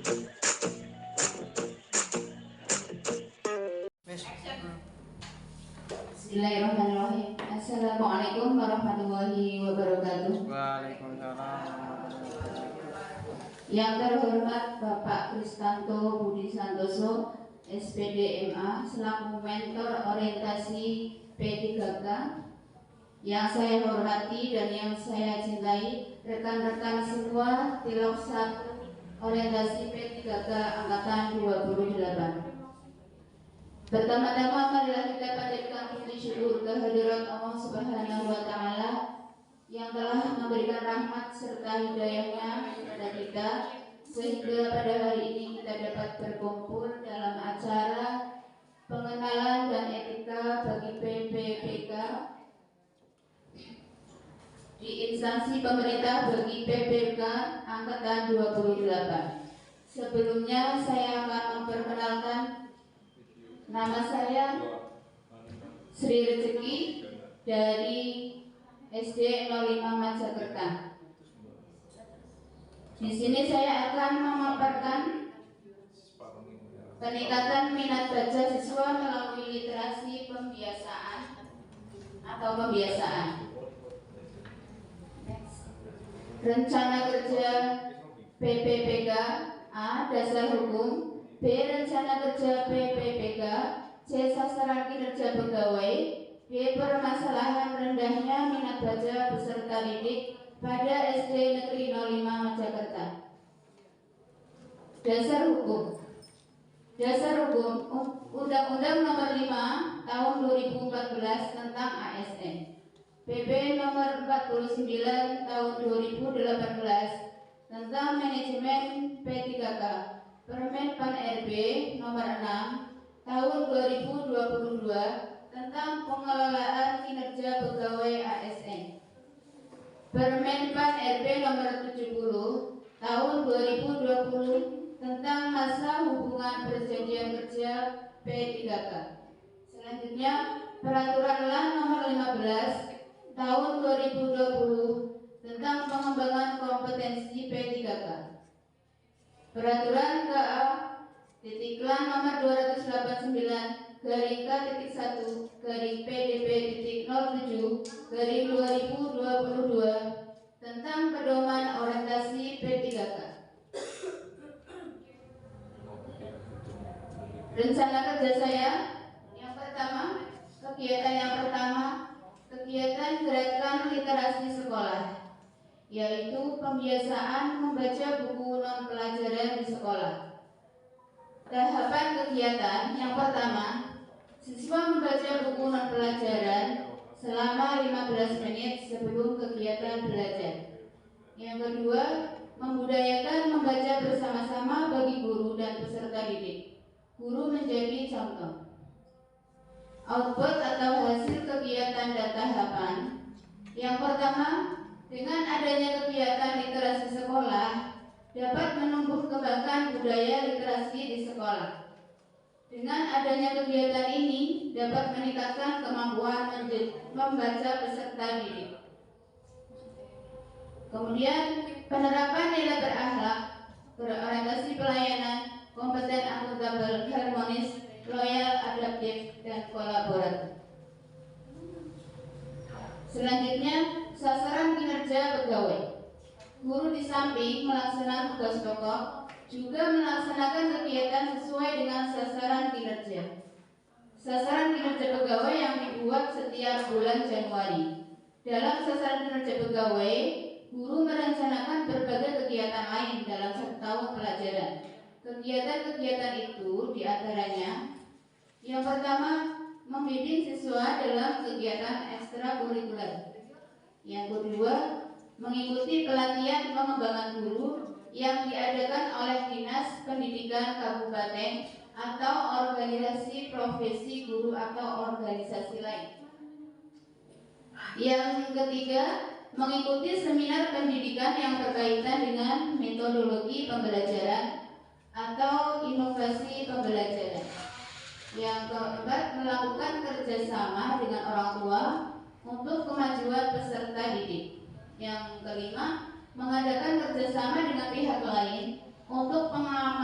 Bismillahirrahmanirrahim. Assalamualaikum warahmatullahi wabarakatuh. Waalaikumsalam. Yang terhormat Bapak Kristanto Budi Santoso, SPD MA, selaku mentor orientasi P3K, yang saya hormati dan yang saya cintai, rekan-rekan semua Tilok 1 orientasi P3K angkatan 28. Pertama-tama marilah kita panjatkan puji syukur kehadirat Allah Subhanahu wa Ta'ala yang telah memberikan rahmat serta hidayahnya kepada kita, sehingga pada hari ini kita dapat berkumpul dalam acara pengenalan dan etika bagi PPPK di instansi pemerintah bagi PPPK angkatan 28. Sebelumnya saya akan memperkenalkan nama saya Sri Rezeki dari SD 05 Majakerta. Di sini saya akan memaparkan peningkatan minat baca siswa melalui literasi pembiasaan atau pembiasaan. Rencana kerja PPPK: A. Dasar hukum. B. Rencana kerja PPPK. C. Sasaran kinerja pegawai. D. Permasalahan rendahnya minat baca peserta didik pada SD Negeri 05 Majakerta. Dasar hukum. Dasar hukum Undang-Undang Nomor 5 Tahun 2014 tentang ASN. PP Nomor 49 Tahun 2018 tentang manajemen P3K. Permen Pan RB Nomor 6 Tahun 2022 tentang pengelolaan kinerja pegawai ASN. Permen Pan RB Nomor 70 Tahun 2020 tentang masa hubungan perjanjian kerja P3K. Selanjutnya, Peraturan LAN Nomor 15 Tahun 2020 tentang pengembangan kompetensi P3K. Peraturan KA LAN Nomor 289 K-PDP.07/2022 tentang pedoman orientasi P3K. Rencana kerja saya yang pertama, kegiatan gerakan literasi sekolah, yaitu pembiasaan membaca buku non-pelajaran di sekolah. Tahapan kegiatan yang pertama, siswa membaca buku non-pelajaran selama 15 menit sebelum kegiatan belajar. Yang kedua, membudayakan membaca bersama-sama bagi guru dan peserta didik. Guru menjadi contoh. Output atau hasil kegiatan dan tahapan. Yang pertama, dengan adanya kegiatan literasi sekolah dapat menumbuh kembangkan budaya literasi di sekolah. Dengan adanya kegiatan ini dapat meningkatkan kemampuan membaca peserta didik. Kemudian, penerapan nilai berakhlak, berorientasi pelayanan, kompeten, akuntabel, harmonis, loyal, adaptif, dan kolaboratif. Selanjutnya, sasaran kinerja pegawai. Guru di samping melaksanakan tugas pokok, juga melaksanakan kegiatan sesuai dengan sasaran kinerja. Sasaran kinerja pegawai yang dibuat setiap bulan Januari. Dalam sasaran kinerja pegawai, guru merencanakan berbagai kegiatan lain dalam 1 tahun pelajaran. Kegiatan-kegiatan itu diantaranya: yang pertama, membimbing siswa dalam kegiatan ekstrakurikuler. Yang kedua, mengikuti pelatihan pengembangan guru yang diadakan oleh Dinas Pendidikan Kabupaten atau organisasi profesi guru atau organisasi lain. Yang ketiga, mengikuti seminar pendidikan yang berkaitan dengan metodologi pembelajaran atau inovasi pembelajaran. Yang keempat, melakukan kerjasama dengan orang tua untuk kemajuan peserta didik. Yang kelima, mengadakan kerjasama dengan pihak lain untuk pengamanan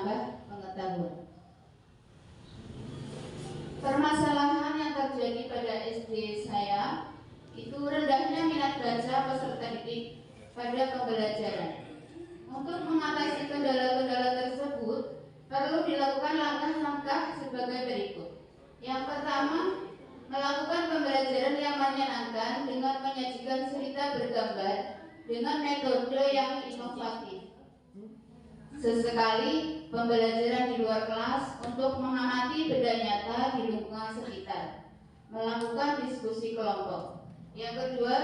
menambah pengetahuan. Permasalahan yang terjadi pada SD saya itu rendahnya minat baca peserta didik pada pembelajaran. Untuk mengatasi kendala-kendala tersebut, perlu dilakukan langkah-langkah sebagai berikut. Yang pertama, melakukan pembelajaran yang menyenangkan dengan menyajikan cerita bergambar dengan metode yang inovatif. Sesekali pembelajaran di luar kelas untuk mengamati benda nyata di lingkungan sekitar, melakukan diskusi kelompok. Yang kedua,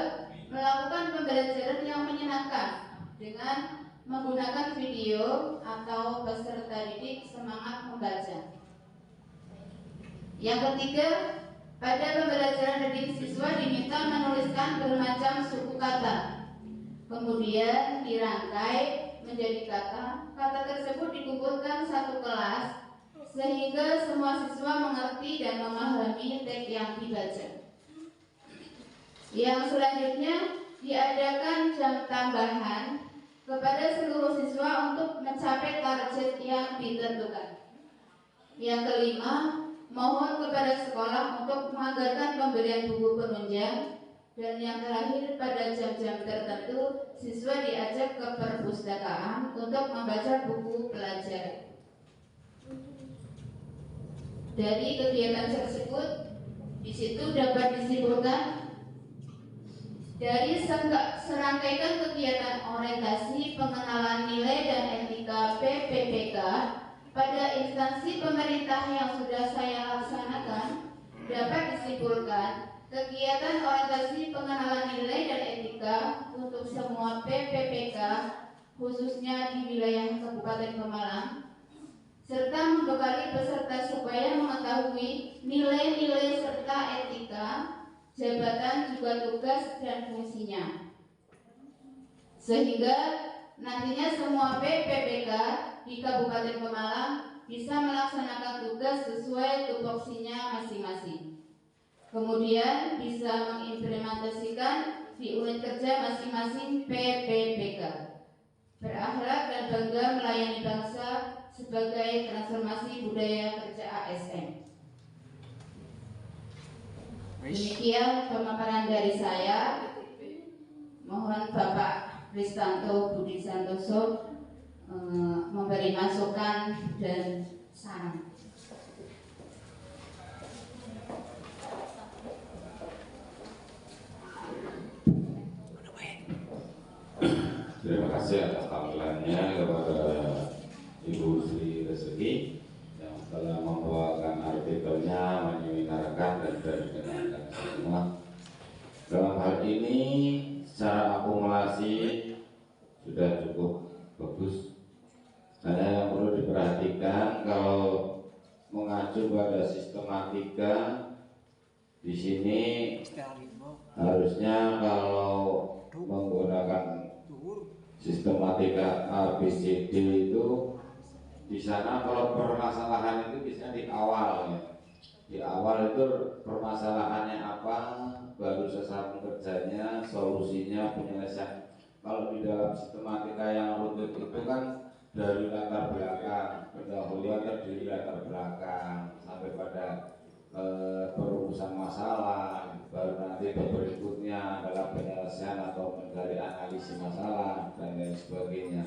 melakukan pembelajaran yang menyenangkan dengan menggunakan video atau peserta didik semangat membaca. Yang ketiga, pada pembelajaran didik siswa diminta menuliskan bermacam suku kata, kemudian dirangkai menjadi kata. Kata tersebut dikumpulkan satu kelas sehingga semua siswa mengerti dan memahami teks yang dibaca. Yang selanjutnya, diadakan jam tambahan kepada seluruh siswa untuk mencapai target yang ditentukan. Yang kelima, mohon kepada sekolah untuk menganggarkan pemberian buku penunjang. Dan yang terakhir, pada jam-jam tertentu siswa diajak ke perpustakaan untuk membaca buku pelajaran. Dari kegiatan tersebut, di situ dapat disimpulkan dari serangkaian kegiatan orientasi pengenalan nilai dan etika PPPK pada instansi pemerintah yang sudah saya laksanakan, dapat disimpulkan kegiatan orientasi pengenalan nilai dan etika untuk semua PPPK khususnya di wilayah Kabupaten Pemalang, serta membekali peserta supaya mengetahui nilai-nilai serta etika jabatan, juga tugas dan fungsinya, sehingga nantinya semua PPPK di Kabupaten Pemalang bisa melaksanakan tugas sesuai tupoksinya masing-masing. Kemudian bisa mengimplementasikan di unit kerja masing-masing PPPK. Berakhlak dan bangga melayani bangsa sebagai transformasi budaya kerja ASN. Demikian pemaparan dari saya. Mohon Bapak Kristanto Budi Santoso memberi masukan dan saran. Terima kasih atas tampilannya kepada Ibu Sri Rezeki yang telah membawakan artikelnya, menyeminarkan dan mendengarkan semua. Dalam hal ini secara akumulasi sudah cukup bagus. Hanya yang perlu diperhatikan kalau mengacu pada sistematika di sini harusnya kalau menggunakan sistematika ABCD itu di sana kalau permasalahan itu biasanya di awal ya. Di awal itu permasalahannya apa, baru sasaran kerjanya, solusinya, penyelesaian. Kalau di dalam sistematika yang runtut itu kan dari latar belakang, pendahuluan terdiri latar belakang sampai pada perumusan masalah, baru nanti berikutnya adalah penyelesaian atau mencari analisis masalah dan lain sebagainya.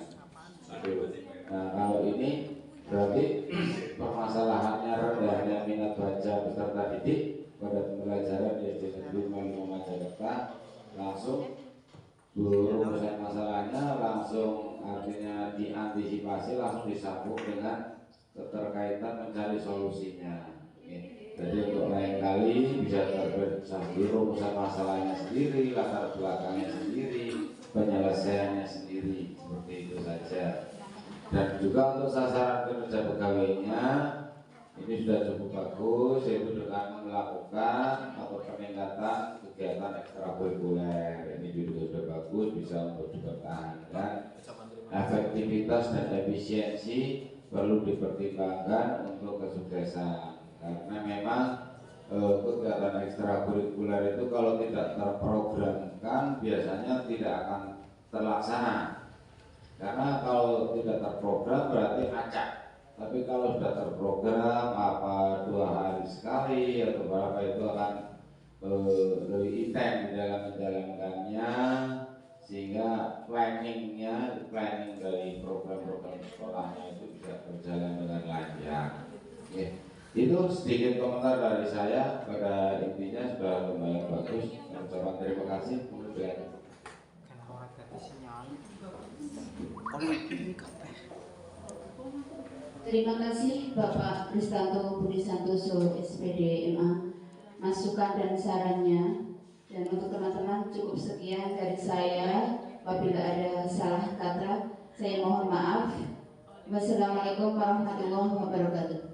Nah kalau ini berarti permasalahannya rendahnya minat baca peserta didik pada pembelajaran di SD Negeri 5 Jakarta, langsung perumusan masalahnya langsung artinya diantisipasi, langsung disambung dengan keterkaitan mencari solusinya. Jadi untuk lain kali bisa tersambung rumusan masalahnya sendiri, latar belakangnya sendiri, penyelesaiannya sendiri, seperti itu saja. Dan juga untuk sasaran kinerja pegawainya ini sudah cukup bagus, yaitu dengan melakukan atau peningkatan kegiatan ekstrakurikuler. Ini juga sudah bagus, bisa untuk dipertahankan. Efektivitas dan efisiensi perlu dipertimbangkan untuk kesuksesan. Karena memang kegiatan ekstrakurikuler itu kalau tidak terprogramkan biasanya tidak akan terlaksana. Karena kalau tidak terprogram berarti acak. Tapi kalau sudah terprogram apa 2 hari sekali atau berapa itu akan lebih intens di dalam menjalankannya, sehingga planning dari program-program sekolahnya itu bisa berjalan dengan lancar. Oke. Itu sedikit komentar dari saya. Pada intinya sudah lumayan bagus. Ucapan terima kasih. Kemudian Terima kasih Bapak Kristanto Budi Santoso SPD MA masukan dan sarannya. Dan untuk teman-teman cukup sekian dari saya. Apabila ada salah kata saya mohon maaf. Wassalamualaikum warahmatullahi wabarakatuh.